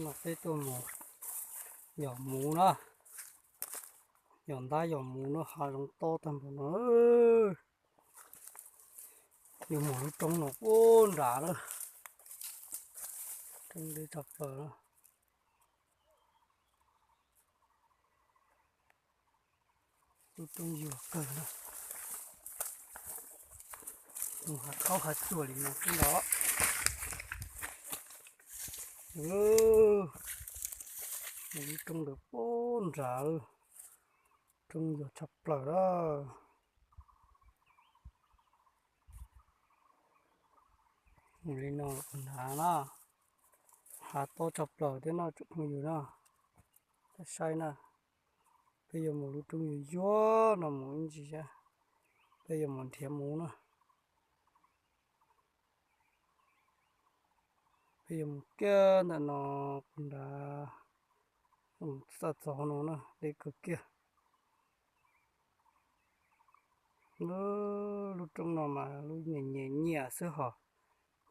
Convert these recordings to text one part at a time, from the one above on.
nó cái tôi một giỏ mũ nó giòn đá giỏ mũ nó hai lông to tầm nó nhiều mũ nó trông nó ôn rã nữa trông đi chập vào nó tôi trông nhiều cờ nó một hạt khâu hạt chuột thì nó cái đó mình trông được ôn rã trông nhiều chập vào đó mình nó còn hả nó hạt to chập vào thế nó chụp nhiều nó sai nè bây giờ một lúc trông nhiều gió nó muốn gì chứ bây giờ mình thèm muốn nữa bây giờ một cái là nó cũng đã sát gió nó nè đây cực kia nó lúc trông nó mà lúc nhẹ nhẹ nhẹ sữa hả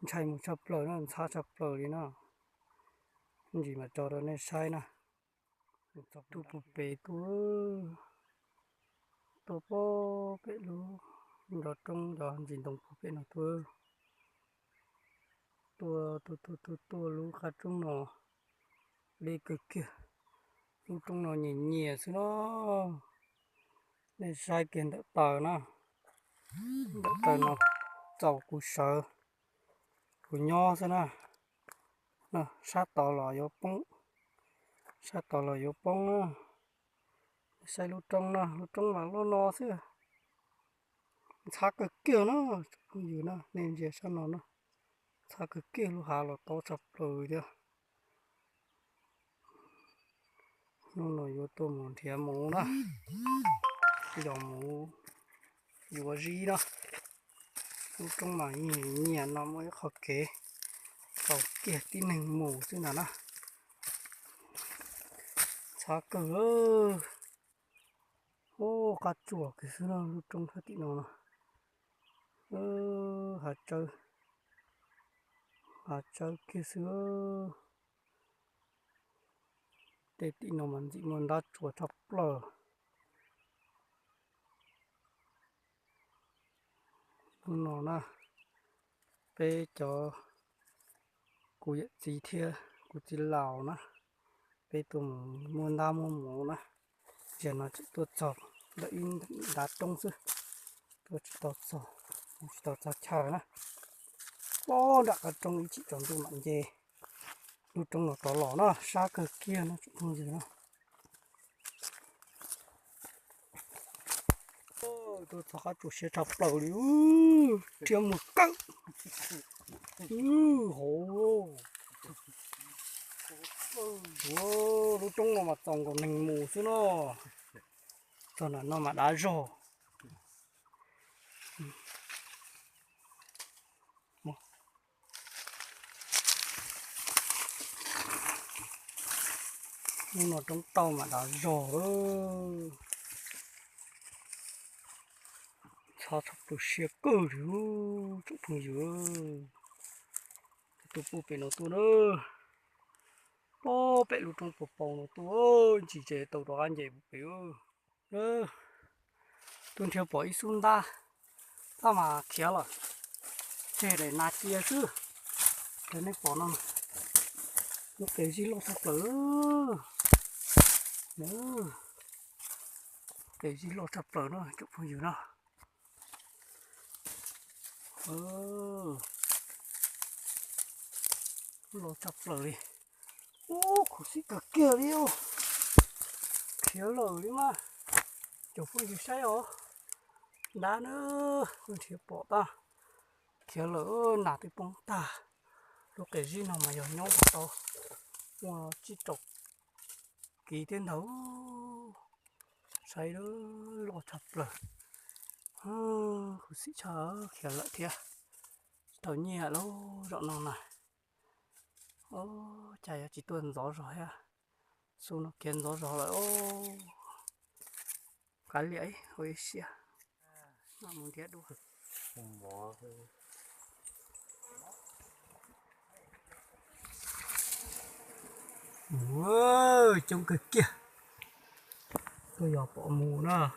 chạy một chập lời nó xa chập lời đi nó gì mà cho nó nên sai nè tu búp bê tu bố bê luôn đó trong đó gì đồng búp bê nó tua luôn khá trong nó đi cực kia lúc trong nó nhẹ nhẹ xíu nó nên sai kiện đỡ tờ nó chậu củ sờ củ nho xíu nè sát tờ là vô bông nó sai lúc trong mà lúc no xíu sát cực kia nó không gì nó nên giờ sao nó sát cực kia lúc hà là to chập rồi chứ nó vô tôi muốn thèm mũ đó cái dòng mũ vô gì đó lúc trong mà nhẹ nó mới khó kế cầu kia tí nành mũ chứ nào nó sát cực ô cá chùa cái thứ nào lúc trong thấy tí nào hạt chơi kia xưa để tí nào mình chỉ muốn đá chùa chọc lờ nó nè bé cho cụ gì thia cụ chỉ lào nè bé tụi muốn đá mua mũ nè giờ nó chỉ tuột chọc đợi đá trong chứ tuột chọc tuột chọc chờ nè bó đặt ở trong ý chị chọn tôi mạnh về lúc trong nó to lỏ nó xa cờ kia nó cũng không gì đâu tôi cho các chủ xe chọc đầu đi tiêm một căng hồ lúc trong nó mà trồng còn nành mù chứ nó cho nó mà đá rò nhưng nó trong tàu mà đá rò sao chọc được xe cơ đi chụp không dữ tôi bố bê nó tôi nữa bố bê lúc trong bố bông nó tôi chỉ chế tàu đó anh vậy bố bê tôi theo bỏ ít xuống ta ta mà khéo rồi chế để nát kia chứ thế nên bỏ nó cái gì lo sắp lỡ nữa cái gì lo sắp lỡ nó chụp không dữ nào lo chập lời đi khổ sĩ cả kia đi khéo lời đi mà chụp không gì sai hả đá nữa không thiếu bỏ ta khéo lỡ nạt cái bông ta lúc cái gì nào mà giờ nhau vào tao mà chỉ chọc kỳ thiên đấu sai đó lo chập lời khổ sĩ chờ khéo lợi thiệt tao nhẹ lâu rộng nào này chạy chỉ tuần gió rồi ha xuống nó kiến gió rồi lại cá lưỡi hơi xia nó muốn thiết đúng không bỏ Wow, trông cực kìa. Tôi dò bỏ mù nữa.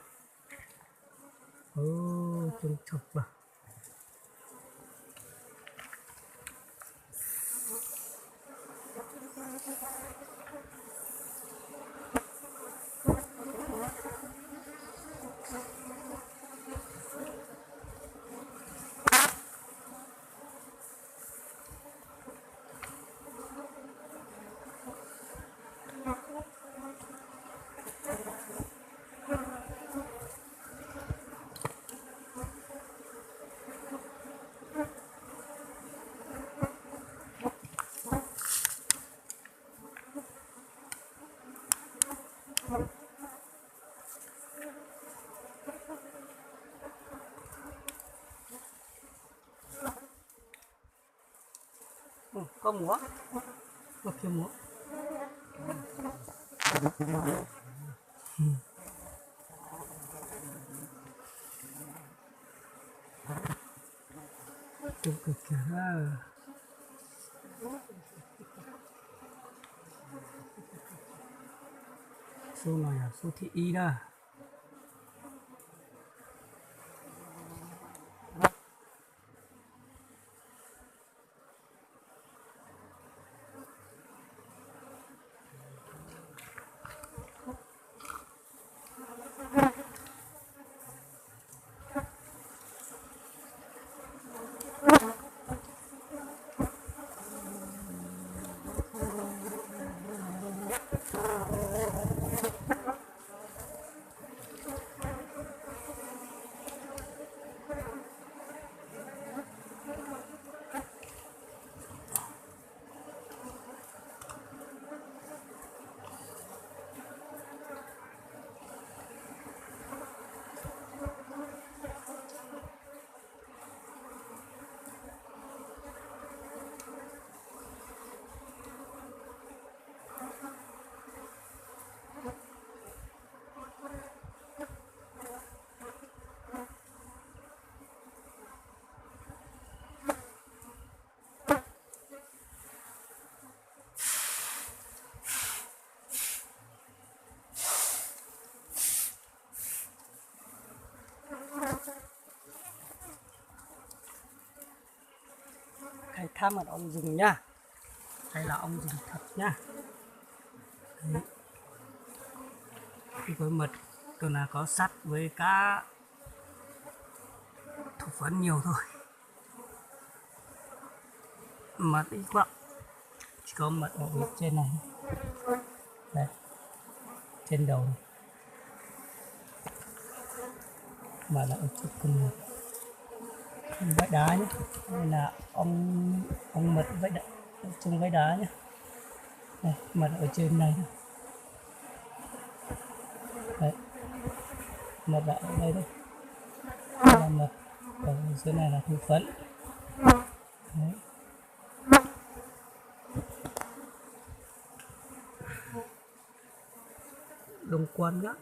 Trông chụp vào. Có múa. Có kia múa. Trông cực kìa. Số này là số thị y đó. Khai thác mật ong rừng nha, hay là ong rừng thật nha. Đấy. Với mật tôi là có sắt với cá thủ phấn nhiều thôi, mật ít quá, chỉ có mật ở bên trên này. Đây, trên đầu này. Mà là ở trên cùng vách đá nhé, đây là ong mật vách đá, trong vách đá nhé. Đây, mật ở trên này. Đấy, mật là ở đây thôi. Đây là mật, ở dưới này là thủ phấn. Đấy. Đông quân đó.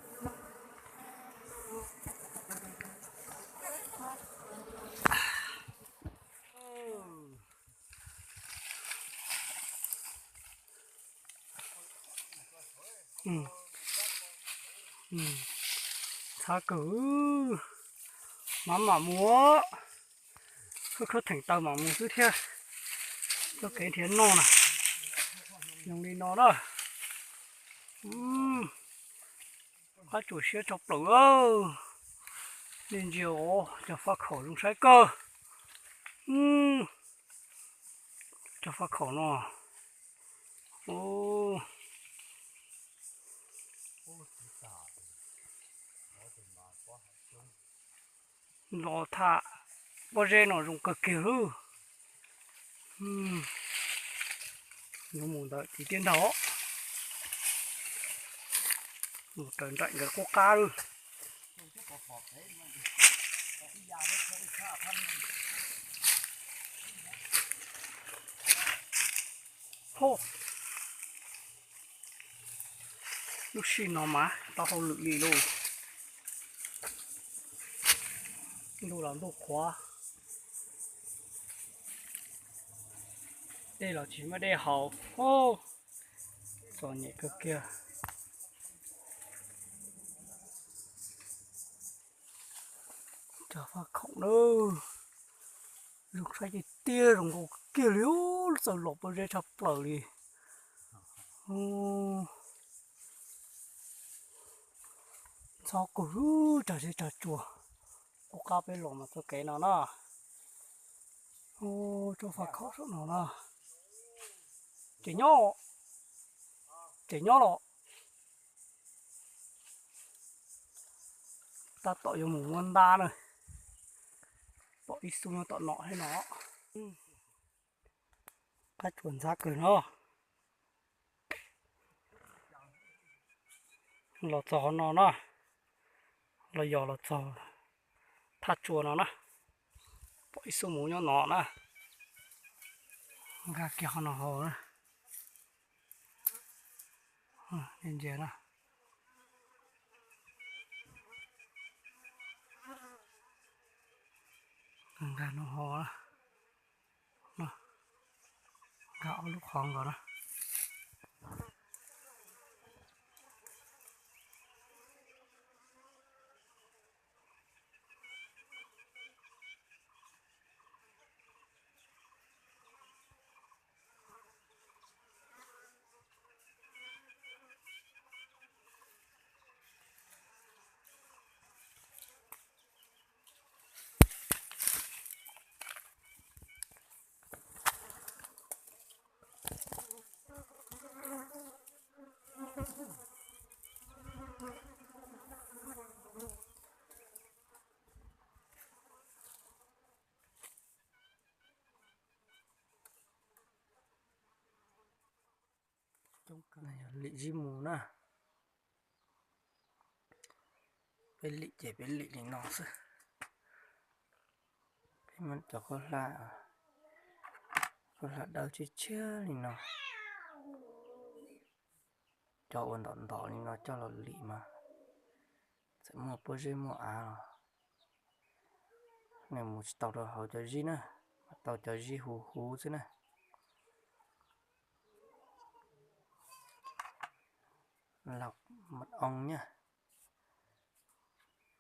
Thả cử mà múa cứ thành tàu mà múa cứ theo cho cái thiến nó này dùng đi nó đó. Các chủ xe chọc lửa nên chiều cho phát khẩu trong trái cơ. Cho phát khẩu nó. Nó thả bao giờ nó dùng cực kỳ hư. Nó muốn đợi tí tiên đó. Một trận trận cái coca luôn. Hô. Lúc xin nó má, tao không lự lì luôn. Đồ làm đồ khóa. Đây là chỉ mà đây hậu. Ô. giò nhẹ cơ kia chả phát khổng đâu lúc sai cái tia đồng hồ kia liếu giờ lột vào đây chập lở đi sao cứ chả chùa có cá bé lồng mà tôi kể nó nè cho phát khóc số nó nè chỉ nhỏ lọ ta tội cho mù ngon ta rồi bỏ đi xuống nó tội nọ hay nó cá chuồn ra cười nó lọt giò nó nè là giò lọt giò thắt chuồn nó nè bỏ đi xuống mù nó nè gà kéo nó hồ nè nhìn gì nè gà nó hồ nè gạo lúc khoang rồi nè trong cái này lị di mù nè bên lị chỉ bên lị thì nó sẽ bên mình cho con là đâu chứ chưa thì nó cho ổn đòn đỏ thì nó cho là lị mà sẽ mua bơ gì mua này một tàu đồ họ cho gì nè tàu cho gì hú hú thế này lọc mật ong nhá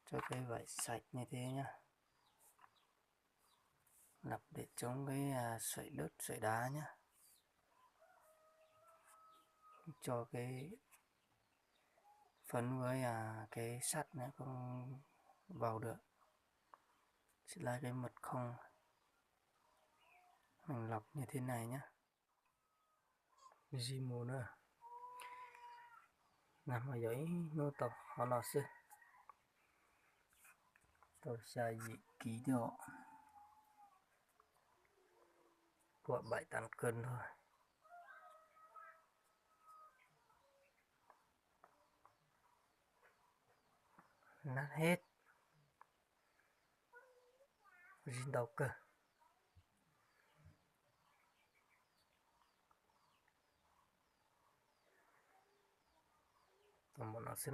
cho cái vải sạch như thế nhá lọc để chống cái sợi đất sợi đá nhá cho cái phấn với cái sắt nữa không vào được sẽ là cái mật không mình lọc như thế này nhá gì mù nữa nằm ở dưới nô tập họ nó sư tôi xài dị ký độ của 7-8 cân thôi nát hết dính đầu cơ tầm một nó sẽ